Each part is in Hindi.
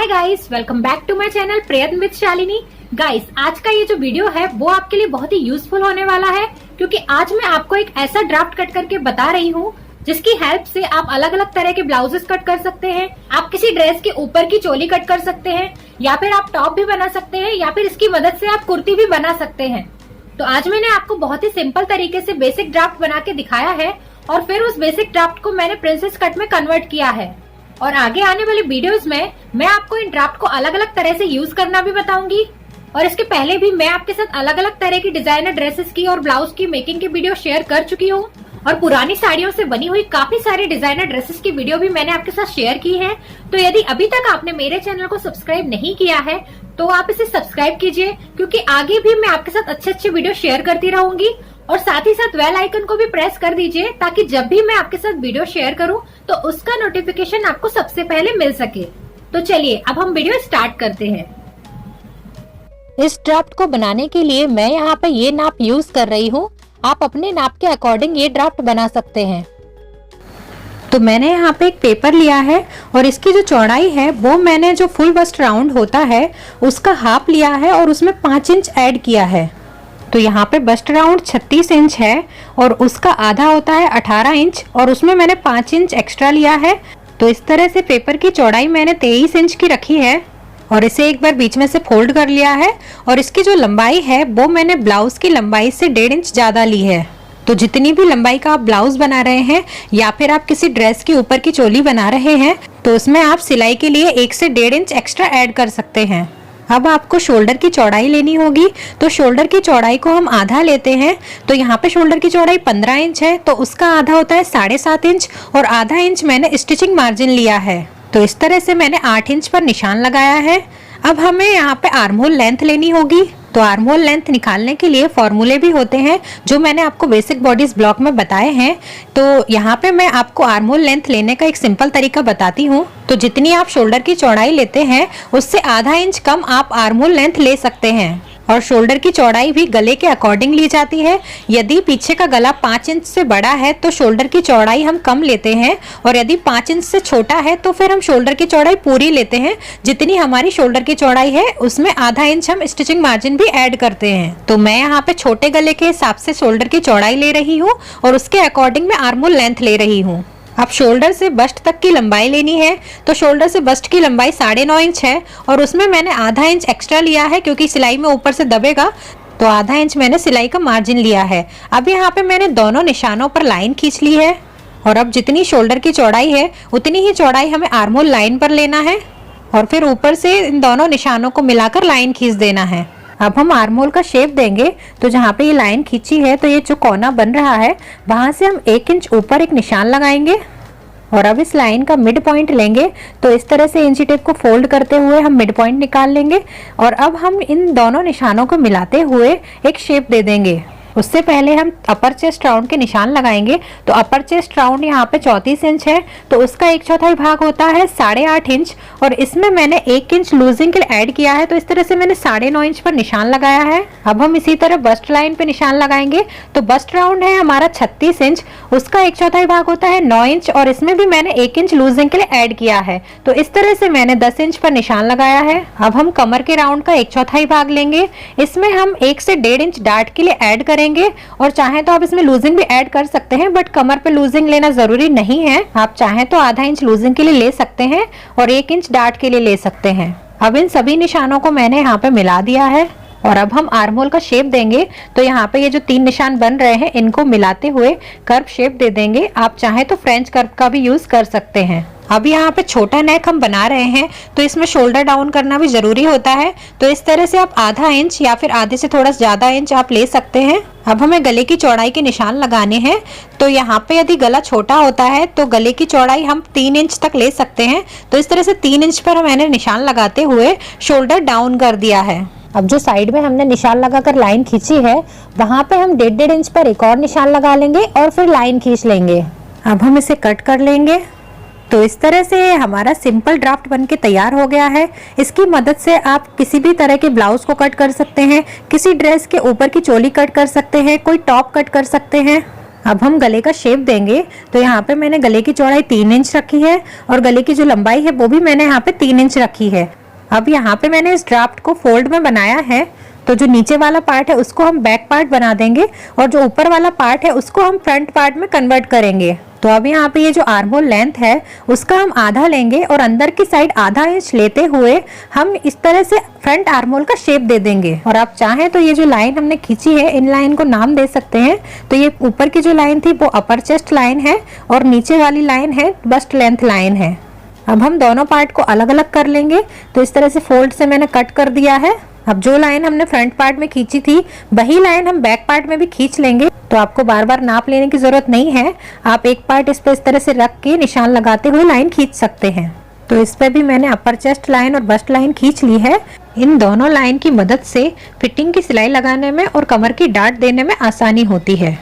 Guys, welcome back to my channel Prayatna with Shalini. Guys, आज का ये जो वीडियो है वो आपके लिए बहुत ही यूजफुल होने वाला है, क्योंकि आज मैं आपको एक ऐसा ड्राफ्ट कट करके बता रही हूँ जिसकी हेल्प से आप अलग अलग तरह के ब्लाउजेस कट कर सकते हैं। आप किसी ड्रेस के ऊपर की चोली कट कर सकते हैं, या फिर आप टॉप भी बना सकते हैं, या फिर इसकी मदद से आप कुर्ती भी बना सकते हैं। तो आज मैंने आपको बहुत ही सिंपल तरीके से बेसिक ड्राफ्ट बना के दिखाया है, और फिर उस बेसिक ड्राफ्ट को मैंने प्रिंसेस कट में कन्वर्ट किया है। और आगे आने वाली वीडियोस में मैं आपको इन ड्राफ्ट को अलग अलग तरह से यूज करना भी बताऊंगी। और इसके पहले भी मैं आपके साथ अलग अलग तरह की डिजाइनर ड्रेसेस की और ब्लाउज की मेकिंग की वीडियो शेयर कर चुकी हूँ, और पुरानी साड़ियों से बनी हुई काफी सारी डिजाइनर ड्रेसेस की वीडियो भी मैंने आपके साथ शेयर की है। तो यदि अभी तक आपने मेरे चैनल को सब्सक्राइब नहीं किया है तो आप इसे सब्सक्राइब कीजिए, क्योंकि आगे भी मैं आपके साथ अच्छे अच्छे वीडियो शेयर करती रहूंगी। और साथ ही साथ बेल आइकन को भी प्रेस कर दीजिए, ताकि जब भी मैं आपके साथ वीडियो शेयर करूं तो उसका नोटिफिकेशन आपको सबसे पहले मिल सके। तो चलिए अब हम वीडियो स्टार्ट करते हैं। इस ड्राफ्ट को बनाने के लिए मैं यहाँ पे ये नाप यूज कर रही हूँ। आप अपने नाप के अकॉर्डिंग ये ड्राफ्ट बना सकते हैं। तो मैंने यहाँ पे एक पेपर लिया है, और इसकी जो चौड़ाई है वो मैंने जो फुल बस्ट राउंड होता है उसका हाफ लिया है, और उसमें 5 इंच ऐड किया है। तो यहाँ पे बस्ट राउंड 36 इंच है, और उसका आधा होता है 18 इंच, और उसमें मैंने 5 इंच एक्स्ट्रा लिया है। तो इस तरह से पेपर की चौड़ाई मैंने 23 इंच की रखी है, और इसे एक बार बीच में से फोल्ड कर लिया है। और इसकी जो लंबाई है वो मैंने ब्लाउज की लंबाई से 1.5 इंच ज़्यादा ली है। तो जितनी भी लंबाई का आप ब्लाउज बना रहे हैं, या फिर आप किसी ड्रेस के ऊपर की चोली बना रहे हैं, तो उसमें आप सिलाई के लिए 1 से 1.5 इंच एक्स्ट्रा ऐड कर सकते हैं। अब आपको शोल्डर की चौड़ाई लेनी होगी। तो शोल्डर की चौड़ाई को हम आधा लेते हैं। तो यहाँ पे शोल्डर की चौड़ाई 15 इंच है, तो उसका आधा होता है 7.5 इंच, और आधा इंच मैंने स्टिचिंग मार्जिन लिया है। तो इस तरह से मैंने 8 इंच पर निशान लगाया है। अब हमें यहाँ पे आर्म होल लेंथ लेनी होगी। तो आर्म होल लेंथ निकालने के लिए फॉर्मूले भी होते हैं, जो मैंने आपको बेसिक बॉडीज ब्लॉक में बताए हैं। तो यहाँ पे मैं आपको आर्म होल लेंथ लेने का एक सिंपल तरीका बताती हूँ। तो जितनी आप शोल्डर की चौड़ाई लेते हैं उससे आधा इंच कम आप आर्म होल लेंथ ले सकते हैं। और शोल्डर की चौड़ाई भी गले के अकॉर्डिंग ली जाती है। यदि पीछे का गला 5 इंच से बड़ा है तो शोल्डर की चौड़ाई हम कम लेते हैं, और यदि 5 इंच से छोटा है तो फिर हम शोल्डर की चौड़ाई पूरी लेते हैं। जितनी हमारी शोल्डर की चौड़ाई है उसमें आधा इंच हम स्टिचिंग मार्जिन भी ऐड करते हैं। तो मैं यहाँ पे छोटे गले के हिसाब से शोल्डर की चौड़ाई ले रही हूँ, और उसके अकॉर्डिंग मैं आर्म होल लेंथ ले रही हूँ। अब शोल्डर से बस्ट तक की लंबाई लेनी है। तो शोल्डर से बस्ट की लंबाई 9.5 इंच है, और उसमें मैंने आधा इंच एक्स्ट्रा लिया है, क्योंकि सिलाई में ऊपर से दबेगा। तो आधा इंच मैंने सिलाई का मार्जिन लिया है। अब यहाँ पे मैंने दोनों निशानों पर लाइन खींच ली है, और अब जितनी शोल्डर की चौड़ाई है उतनी ही चौड़ाई हमें आर्म होल लाइन पर लेना है, और फिर ऊपर से इन दोनों निशानों को मिलाकर लाइन खींच देना है। अब हम आर्म होल का शेप देंगे। तो जहाँ पे ये लाइन खींची है, तो ये जो कोना बन रहा है वहां से हम 1 इंच ऊपर एक निशान लगाएंगे, और अब इस लाइन का मिड पॉइंट लेंगे। तो इस तरह से इंची टेप को फोल्ड करते हुए हम मिड पॉइंट निकाल लेंगे, और अब हम इन दोनों निशानों को मिलाते हुए एक शेप दे देंगे। उससे पहले हम अपर चेस्ट राउंड के निशान लगाएंगे। तो अपर चेस्ट राउंड यहाँ पे 34 इंच है, तो उसका 1/4 भाग होता है 8.5 इंच, और इसमें मैंने 1 इंच लूजिंग के लिए ऐड किया है। तो इस तरह से मैंने 9.5 इंच पर निशान लगाया है। अब हम इसी तरह बस्ट लाइन पे निशान लगाएंगे। तो बस्ट राउंड है हमारा 36 इंच, उसका 1/4 भाग होता है 9 इंच, और इसमें भी मैंने 1 इंच लूजिंग के लिए ऐड किया है। तो इस तरह से मैंने 10 इंच पर निशान लगाया है। अब हम कमर के राउंड का 1/4 भाग लेंगे। इसमें हम 1 से 1.5 इंच डार्ट के लिए ऐड करेंगे, और चाहे तो आप इसमें लूजिंग भी ऐड कर सकते हैं, बट कमर पे लूजिंग लेना जरूरी नहीं है। आप चाहें तो आधा इंच लूजिंग के लिए ले सकते हैं, और 1 इंच डार्ट के लिए ले सकते हैं। अब इन सभी निशानों को मैंने यहाँ पे मिला दिया है, और अब हम आर्म होल का शेप देंगे। तो यहाँ पे ये जो 3 निशान बन रहे हैं इनको मिलाते हुए कर्व शेप दे देंगे। आप चाहें तो फ्रेंच कर्व का भी यूज कर सकते हैं। अब यहाँ पे छोटा नेक हम बना रहे हैं, तो इसमें शोल्डर डाउन करना भी जरूरी होता है। तो इस तरह से आप आधा इंच या फिर आधे से थोड़ा ज्यादा इंच आप ले सकते हैं। अब हमें गले की चौड़ाई के निशान लगाने हैं। तो यहाँ पे यदि गला छोटा होता है तो गले की चौड़ाई हम 3 इंच तक ले सकते हैं। तो इस तरह से 3 इंच पर मैंने निशान लगाते हुए शोल्डर डाउन कर दिया है। अब जो साइड में हमने निशान लगाकर लाइन खींची है, वहां पे हम 1.5 इंच पर एक और निशान लगा लेंगे, और फिर लाइन खींच लेंगे। अब हम इसे कट कर लेंगे। तो इस तरह से हमारा सिंपल ड्राफ्ट बनके तैयार हो गया है। इसकी मदद से आप किसी भी तरह के ब्लाउज को कट कर सकते हैं, किसी ड्रेस के ऊपर की चोली कट कर सकते हैं, कोई टॉप कट कर सकते हैं। अब हम गले का शेप देंगे। तो यहाँ पे मैंने गले की चौड़ाई 3 इंच रखी है और गले की जो लंबाई है वो भी मैंने यहाँ पे 3 इंच रखी है। अब यहाँ पे मैंने इस ड्राफ्ट को फोल्ड में बनाया है, तो जो नीचे वाला पार्ट है उसको हम बैक पार्ट बना देंगे और जो ऊपर वाला पार्ट है उसको हम फ्रंट पार्ट में कन्वर्ट करेंगे। तो अब यहाँ पे ये जो आर्म होल लेंथ है उसका हम आधा लेंगे और अंदर की साइड आधा इंच लेते हुए हम इस तरह से फ्रंट आर्म होल का शेप दे देंगे। और आप चाहें तो ये जो लाइन हमने खींची है इन लाइन को नाम दे सकते हैं। तो ये ऊपर की जो लाइन थी वो अपर चेस्ट लाइन है और नीचे वाली लाइन है बस्ट लेंथ लाइन है। अब हम दोनों पार्ट को अलग अलग कर लेंगे। तो इस तरह से फोल्ड से मैंने कट कर दिया है। अब जो लाइन हमने फ्रंट पार्ट में खींची थी वही लाइन हम बैक पार्ट में भी खींच लेंगे। तो आपको बार बार नाप लेने की जरूरत नहीं है, आप एक पार्ट इस पे इस तरह से रख के निशान लगाते हुए लाइन खींच सकते हैं। तो इस पे भी मैंने अपर चेस्ट लाइन और बस्ट लाइन खींच ली है। इन दोनों लाइन की मदद से फिटिंग की सिलाई लगाने में और कमर की डाट देने में आसानी होती है।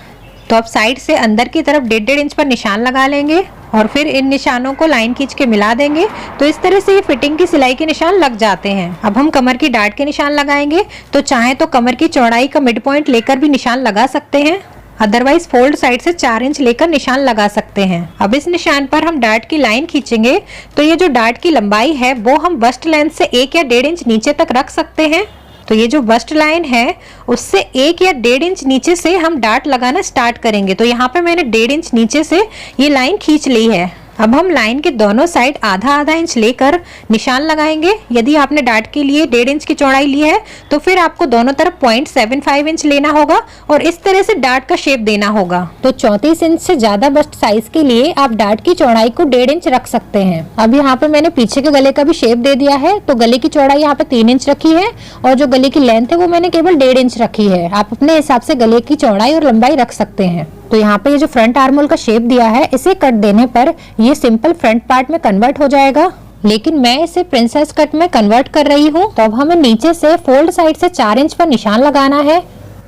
तो अब साइड से अंदर की तरफ 1.5 इंच पर निशान लगा लेंगे और फिर इन निशानों को लाइन खींच के मिला देंगे। तो इस तरह से ये फिटिंग की सिलाई के निशान लग जाते हैं। अब हम कमर की डाट के निशान लगाएंगे। तो चाहे तो कमर की चौड़ाई का मिड पॉइंट लेकर भी निशान लगा सकते हैं, अदरवाइज फोल्ड साइड से 4 इंच लेकर निशान लगा सकते हैं। अब इस निशान पर हम डाट की लाइन खींचेंगे। तो ये जो डाट की लंबाई है वो हम बस्ट लेंथ से 1 या 1.5 इंच नीचे तक रख सकते हैं। तो ये जो बस्ट लाइन है उससे 1 या 1.5 इंच नीचे से हम डाट लगाना स्टार्ट करेंगे। तो यहाँ पे मैंने 1.5 इंच नीचे से ये लाइन खींच ली है। अब हम लाइन के दोनों साइड आधा आधा इंच लेकर निशान लगाएंगे। यदि आपने डाट के लिए 1.5 इंच की चौड़ाई ली है तो फिर आपको दोनों तरफ 0.75 इंच लेना होगा और इस तरह से डाट का शेप देना होगा। तो 34 इंच से ज्यादा बस्ट साइज के लिए आप डाट की चौड़ाई को 1.5 इंच रख सकते हैं। अब यहाँ पे मैंने पीछे के गले का भी शेप दे दिया है। तो गले की चौड़ाई यहाँ पे 3 इंच रखी है और जो गले की लेंथ है वो मैंने केवल 1.5 इंच रखी है। आप अपने हिसाब से गले की चौड़ाई और लंबाई रख सकते हैं। तो यहाँ पे ये जो फ्रंट आर्म होल का शेप दिया है इसे कट देने पर ये सिंपल फ्रंट पार्ट में कन्वर्ट हो जाएगा, लेकिन मैं इसे प्रिंसेस कट में कन्वर्ट कर रही हूँ। तो अब हमें नीचे से फोल्ड साइड से 4 इंच पर निशान लगाना है।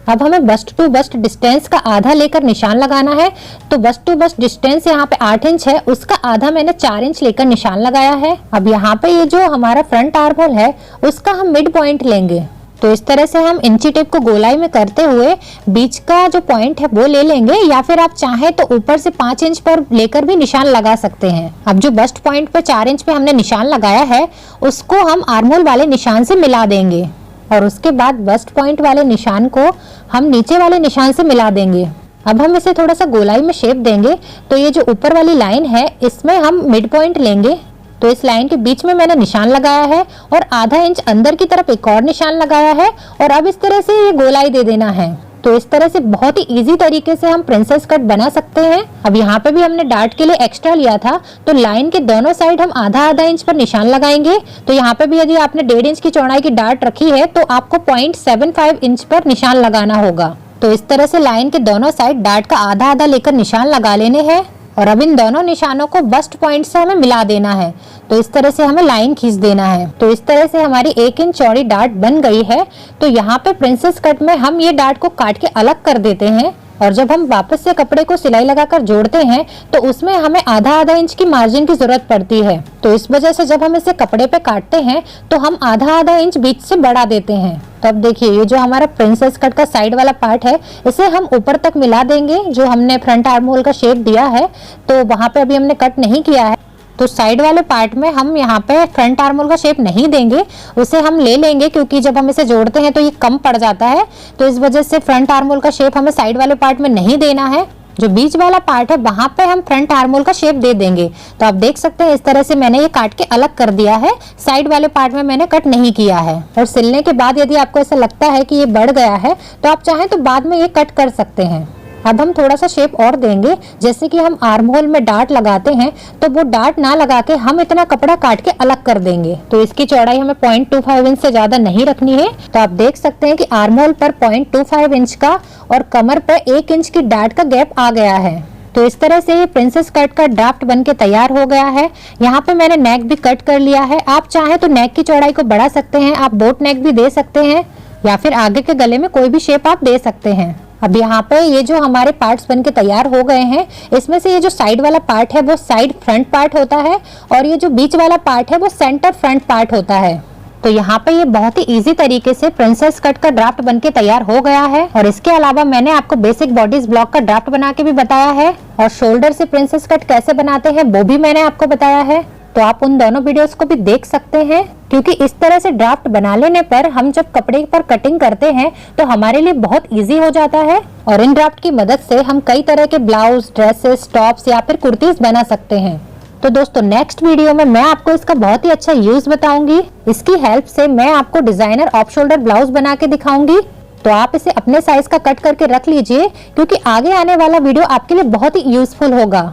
अब हमें बस्ट टू बस्ट डिस्टेंस का आधा लेकर निशान लगाना है। तो बस्ट टू बस्ट डिस्टेंस यहाँ पे 8 इंच है, उसका आधा मैंने 4 इंच लेकर निशान लगाया है। अब यहाँ पे ये जो हमारा फ्रंट आर्म होल है उसका हम मिड पॉइंट लेंगे। तो इस तरह से हम इंची टेप को गोलाई में करते हुए बीच का जो पॉइंट है वो ले लेंगे, या फिर आप चाहें तो ऊपर से 5 इंच पर लेकर भी निशान लगा सकते हैं। अब जो बस्ट पॉइंट पर 4 इंच पे हमने निशान लगाया है उसको हम आर्म होल वाले निशान से मिला देंगे और उसके बाद बस्ट पॉइंट वाले निशान को हम नीचे वाले निशान से मिला देंगे। अब हम इसे थोड़ा सा गोलाई में शेप देंगे। तो ये जो ऊपर वाली लाइन है इसमें हम मिड पॉइंट लेंगे। तो इस लाइन के बीच में मैंने निशान लगाया है और आधा इंच अंदर की तरफ एक और निशान लगाया है और अब इस तरह से ये गोलाई दे देना है। तो इस तरह से बहुत ही इजी तरीके से हम प्रिंसेस कट बना सकते हैं। अब यहाँ पे भी हमने डाट के लिए एक्स्ट्रा लिया था, तो लाइन के दोनों साइड हम आधा आधा इंच पर निशान लगाएंगे। तो यहाँ पे भी यदि आपने 1.5 इंच की चौड़ाई की डाट रखी है तो आपको 0.75 इंच पर निशान लगाना होगा। तो इस तरह से लाइन के दोनों साइड डाट का आधा आधा लेकर निशान लगा लेने हैं और अब इन दोनों निशानों को बस्ट पॉइंट से हमें मिला देना है। तो इस तरह से हमें लाइन खींच देना है। तो इस तरह से हमारी 1 इंच चौड़ी डाट बन गई है। तो यहाँ पे प्रिंसेस कट में हम ये डाट को काट के अलग कर देते हैं और जब हम वापस से कपड़े को सिलाई लगाकर जोड़ते हैं तो उसमें हमें आधा आधा इंच की मार्जिन की जरूरत पड़ती है। तो इस वजह से जब हम इसे कपड़े पे काटते हैं तो हम आधा आधा इंच बीच से बढ़ा देते हैं। तो अब देखिए ये जो हमारा प्रिंसेस कट का साइड वाला पार्ट है इसे हम ऊपर तक मिला देंगे। जो हमने फ्रंट आर्म होल का शेप दिया है तो वहां पे अभी हमने कट नहीं किया है, तो साइड वाले पार्ट में हम यहाँ पे फ्रंट आर्म होल का शेप नहीं देंगे, उसे हम ले लेंगे क्योंकि जब हम इसे जोड़ते हैं तो ये कम पड़ जाता है। तो इस वजह से फ्रंट आर्म होल का शेप हमें साइड वाले पार्ट में नहीं देना है। जो बीच वाला पार्ट है वहां पे हम फ्रंट आर्म होल का शेप दे देंगे। तो आप देख सकते हैं इस तरह से मैंने ये काट के अलग कर दिया है, साइड वाले पार्ट में मैंने कट नहीं किया है। और सिलने के बाद यदि आपको ऐसा लगता है कि ये बढ़ गया है तो आप चाहें तो बाद में ये कट कर सकते हैं। अब हम थोड़ा सा शेप और देंगे, जैसे कि हम आर्म होल में डाट लगाते हैं तो वो डाट ना लगा के हम इतना कपड़ा काट के अलग कर देंगे। तो इसकी चौड़ाई हमें 0.25 इंच से ज्यादा नहीं रखनी है। तो आप देख सकते हैं कि आर्म होल पर 0.25 इंच का और कमर पर 1 इंच की डाट का गैप आ गया है। तो इस तरह से ये प्रिंसेस कट का ड्राफ्ट बन के तैयार हो गया है। यहाँ पे मैंने नेक भी कट कर लिया है। आप चाहे तो नेक की चौड़ाई को बढ़ा सकते हैं, आप बोट नेक भी दे सकते हैं या फिर आगे के गले में कोई भी शेप आप दे सकते हैं। अब यहाँ पे ये जो हमारे पार्ट्स बन के तैयार हो गए हैं, इसमें से ये जो साइड वाला पार्ट है वो साइड फ्रंट पार्ट होता है और ये जो बीच वाला पार्ट है वो सेंटर फ्रंट पार्ट होता है। तो यहाँ पे ये बहुत ही इजी तरीके से प्रिंसेस कट का ड्राफ्ट बन के तैयार हो गया है। और इसके अलावा मैंने आपको बेसिक बॉडीज ब्लॉक का ड्राफ्ट बना के भी बताया है और शोल्डर से प्रिंसेस कट कैसे बनाते हैं वो भी मैंने आपको बताया है। तो आप उन दोनों वीडियोस को भी देख सकते हैं, क्योंकि इस तरह से ड्राफ्ट बना लेने पर हम जब कपड़े पर कटिंग करते हैं तो हमारे लिए बहुत इजी हो जाता है। और इन ड्राफ्ट की मदद से हम कई तरह के ब्लाउज, ड्रेसेस, टॉप्स या फिर कुर्तीज बना सकते हैं। तो दोस्तों नेक्स्ट वीडियो में मैं आपको इसका बहुत ही अच्छा यूज बताऊंगी। इसकी हेल्प से मैं आपको डिजाइनर ऑफ शोल्डर ब्लाउज बना के दिखाऊंगी। तो आप इसे अपने साइज का कट करके रख लीजिए, क्योंकि आगे आने वाला वीडियो आपके लिए बहुत ही यूजफुल होगा।